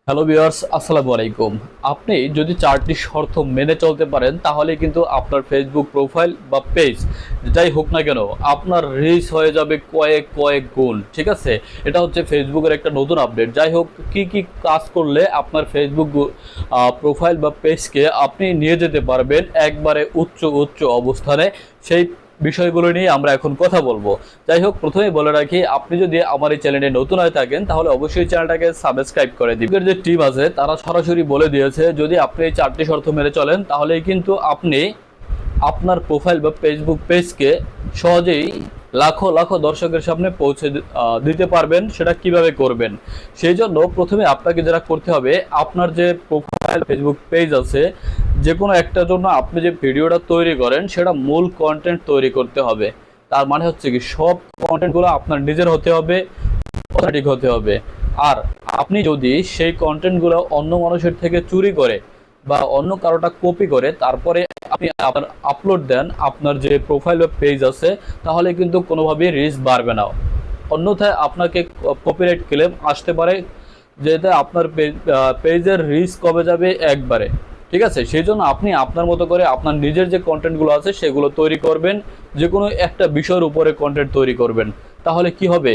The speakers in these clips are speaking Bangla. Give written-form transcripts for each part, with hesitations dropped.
হ্যালো ভিউয়ার্স, আসসালামু আলাইকুম। আপনি যদি চারটি শর্ত মেনে চলতে পারেন তাহলে কিন্তু আপনার ফেসবুক প্রোফাইল বা পেজ যাই হোক না কেন আপনার রিচ হয়ে যাবে কয়েক কয়েক গুণ। ঠিক আছে, এটা হচ্ছে ফেসবুকের একটা নতুন আপডেট। যাই হোক, কি কি কাজ করলে আপনার ফেসবুক প্রোফাইল বা পেজকে আপনি নিয়ে যেতে পারবেন একবারে উচ্চ উচ্চ অবস্থানে, সেই বিষয়গুলো নিয়ে আমরা এখন কথা বলবো। যাই হোক, প্রথমেই বলে রাখি, আপনি যদি আমার এই চ্যানেলে নতুন হয়ে থাকেন তাহলে অবশ্যই চ্যানেলটাকে সাবস্ক্রাইব করে দিবেন। যে টিম আছে তারা সরাসরি বলে দিয়েছে, যদি আপনি এই চারটি শর্ত মেনে চলেন তাহলেই কিন্তু আপনি আপনার প্রোফাইল বা ফেসবুক পেজকে সহজেই লাখো লাখো দর্শকের সামনে পৌঁছে দিতে পারবেন। সেটা কিভাবে করবেন, সেই জন্য প্রথমে আপনাকে যেটা করতে হবে, আপনার যে প্রোফাইল ফেসবুক পেজ আছে যে কোনো একটার জন্য আপনি যে ভিডিওটা তৈরি করেন সেটা মূল কন্টেন্ট তৈরি করতে হবে। তার মানে হচ্ছে কি, সব কন্টেন্টগুলো আপনার নিজের হতে হবে, অথেন্টিক হতে হবে। আর আপনি যদি সেই কন্টেন্টগুলো অন্য মানুষের থেকে চুরি করে বা অন্য কারোটা কপি করে তারপরে আপনি আপনার আপলোড দেন আপনার যে প্রোফাইল বা পেজ আছে, তাহলে কিন্তু কোনোভাবেই রিস্ক বাড়বে না। অন্যথায় আপনাকে কপিরাইট ক্লেম আসতে পারে, যেটা আপনার পেজের রিস্ক কমে যাবে একবারে। ঠিক আছে, সেই জন্য আপনি আপনার মতো করে আপনার নিজের যে কন্টেন্টগুলো আছে সেগুলো তৈরি করবেন। যে কোনো একটা বিষয়ের উপরে কন্টেন্ট তৈরি করবেন, তাহলে কি হবে,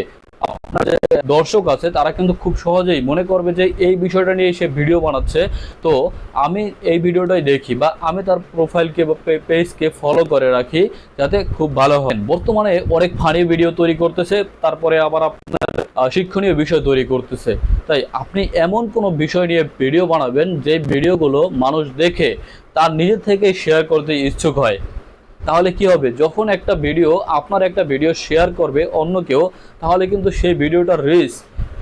আপনার যে দর্শক আছে তারা কিন্তু খুব সহজেই মনে করবে যে এই বিষয়টা নিয়ে সে ভিডিও বানাচ্ছে, তো আমি এই ভিডিওটাই দেখি বা আমি তার প্রোফাইলকে বা পেজকে ফলো করে রাখি, যাতে খুব ভালো হয়। বর্তমানে অনেক ফানি ভিডিও তৈরি করতেছে, তারপরে আবার আপনার শিক্ষণীয় বিষয় তৈরি করতেছে। তাই আপনি এমন কোনো বিষয় নিয়ে ভিডিও বানাবেন যে ভিডিওগুলো মানুষ দেখে তার নিজে থেকে শেয়ার করতে ইচ্ছুক হয়। তাহলে কি হবে, যখন একটা ভিডিও আপনার একটা ভিডিও শেয়ার করবে অন্য কেউ, তাহলে কিন্তু সেই ভিডিওটার রিচ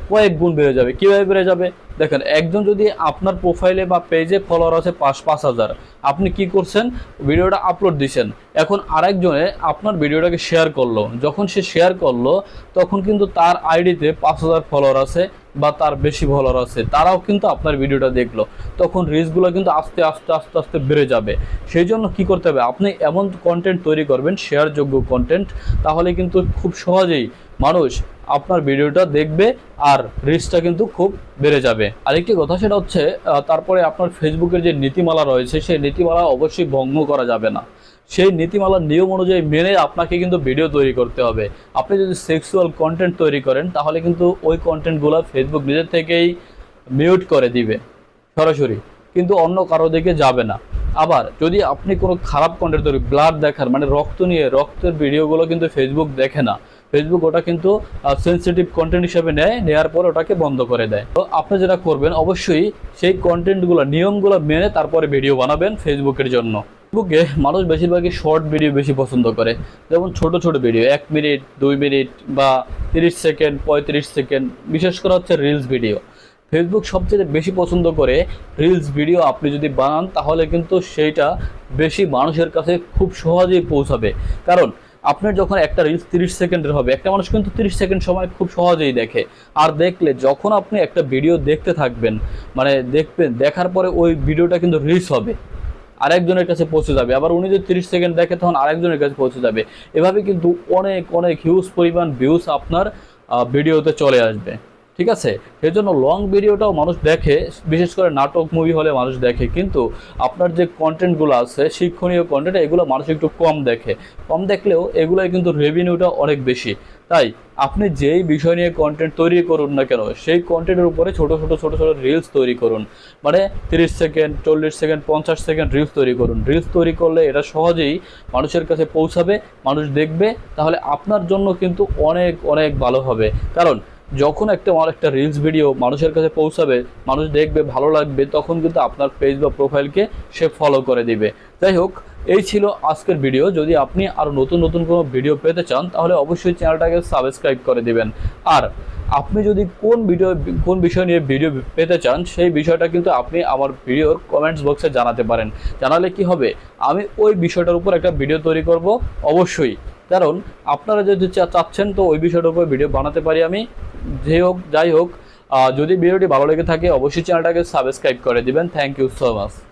কয়েক গুণ বেড়ে যাবে। কীভাবে বেড়ে যাবে, দেখেন, একজন যদি আপনার প্রোফাইলে বা পেজে ফলোয়ার আছে 5,000, আপনি কি করছেন, ভিডিওটা আপলোড দিচ্ছেন, এখন আরেকজনে আপনার ভিডিওটাকে শেয়ার করলো, যখন সে শেয়ার করলো তখন কিন্তু তার আইডিতে 5,000 ফলোয়ার আছে বা তার বেশি ফলোয়ার আছে, তারাও কিন্তু আপনার ভিডিওটা দেখলো, তখন রিচগুলো কিন্তু আস্তে আস্তে আস্তে আস্তে বেড়ে যাবে। সেই জন্য কি করতে হবে, আপনি এমন কন্টেন্ট তৈরি করবেন, শেয়ারযোগ্য কন্টেন্ট, তাহলে কিন্তু খুব সহজেই মানুষ আপনার ভিডিওটা দেখবে আর রিচটা কিন্তু খুব বেড়ে যাবে। আরেকটি কথা, সেটা হচ্ছে তারপরে আপনার ফেসবুকের যে নীতিমালা রয়েছে সেই নীতিমালা অবশ্যই ভঙ্গ করা যাবে না। সেই নীতিমালার নিয়ম অনুযায়ী মেনে আপনাকে কিন্তু ভিডিও তৈরি করতে হবে। আপনি যদি সেক্সুয়াল কন্টেন্ট তৈরি করেন তাহলে কিন্তু ওই কন্টেন্টগুলো ফেসবুক নিজের থেকেই মিউট করে দিবে সরাসরি, কিন্তু অন্য কারো দিকে যাবে না। আবার যদি আপনি কোনো খারাপ কন্টেন্ট তৈরি, ব্লাড দেখার মানে রক্ত নিয়ে, রক্তের ভিডিওগুলো কিন্তু ফেসবুক দেখে না। ফেসবুক ওটা কিন্তু সেন্সিটিভ কন্টেন্ট হিসেবে নেওয়ার পর ওটাকে বন্ধ করে দেয়। তো আপনি যেটা করবেন, অবশ্যই সেই কন্টেন্টগুলো নিয়মগুলো মেনে তারপরে ভিডিও বানাবেন ফেসবুকের জন্য। ফেসবুকে মানুষ বেশিরভাগই শর্ট ভিডিও বেশি পছন্দ করে, যেমন ছোট ছোট ভিডিও 1 মিনিট 2 মিনিট বা 30 সেকেন্ড 35 সেকেন্ড, বিশেষ করে হচ্ছে রিলস ভিডিও। ফেসবুক সবচেয়ে বেশি পছন্দ করে রিলস ভিডিও। আপনি যদি বানান তাহলে কিন্তু সেইটা বেশি মানুষের কাছে খুব সহজেই পৌঁছাবে। কারণ আপনার যখন একটা রিলস 30 সেকেন্ডের হবে, একটা মানুষ কিন্তু 30 সেকেন্ড সময় খুব সহজেই দেখে। আর দেখলে যখন আপনি একটা ভিডিও দেখতে থাকবেন, মানে দেখবেন, দেখার পরে ওই ভিডিওটা কিন্তু রিলস হবে, আরেকজনের কাছে পৌঁছে যাবে। আবার উনি যদি 30 সেকেন্ড দেখে তখন আরেকজনের কাছে পৌঁছে যাবে। এভাবে কিন্তু অনেক অনেক হিউজ পরিমাণ ভিউজ আপনার ভিডিওতে চলে আসবে। ঠিক আছে, সেই জন্য লং ভিডিওটাও মানুষ দেখে, বিশেষ করে নাটক মুভি হলে মানুষ দেখে, কিন্তু আপনার যে কন্টেন্টগুলো আছে শিক্ষণীয় কন্টেন্ট, এগুলো মানুষ একটু কম দেখে। কম দেখলেও এগুলোয় কিন্তু রেভিনিউটা অনেক বেশি। তাই আপনি যেই বিষয় নিয়ে কন্টেন্ট তৈরি করুন না কেন, সেই কন্টেন্টের উপরে ছোট ছোট ছোট ছোট রিলস তৈরি করুন। মানে 30 সেকেন্ড 40 সেকেন্ড 50 সেকেন্ড রিলস তৈরি করুন। রিলস তৈরি করলে এটা সহজেই মানুষের কাছে পৌঁছাবে, মানুষ দেখবে, তাহলে আপনার জন্য কিন্তু অনেক অনেক ভালো হবে। কারণ যখন একটা রিলস ভিডিও মানুষের কাছে পৌঁছাবে, মানুষ দেখবে, ভালো লাগবে, তখন কিন্তু আপনার পেজ বা প্রোফাইলকে সে ফলো করে দিবে। যাই হোক, এই ছিল আজকের ভিডিও। যদি আপনি আরও নতুন নতুন কোনো ভিডিও পেতে চান তাহলে অবশ্যই চ্যানেলটাকে সাবস্ক্রাইব করে দিবেন। আর আপনি যদি কোন বিষয় নিয়ে ভিডিও পেতে চান সেই বিষয়টা কিন্তু আপনি আমার ভিডিওর কমেন্টস বক্সে জানাতে পারেন। জানালে কি হবে, আমি ওই বিষয়টার উপর একটা ভিডিও তৈরি করব অবশ্যই। কারণ আপনারা যদি চাচ্ছেন তো ওই বিষয়টার উপর ভিডিও বানাতে পারি আমি। যাই হোক, যদি ভিডিওটি ভালো লেগে থাকে অবশ্যই চ্যানেলটাকে সাবস্ক্রাইব করে দিবেন। Thank you so much.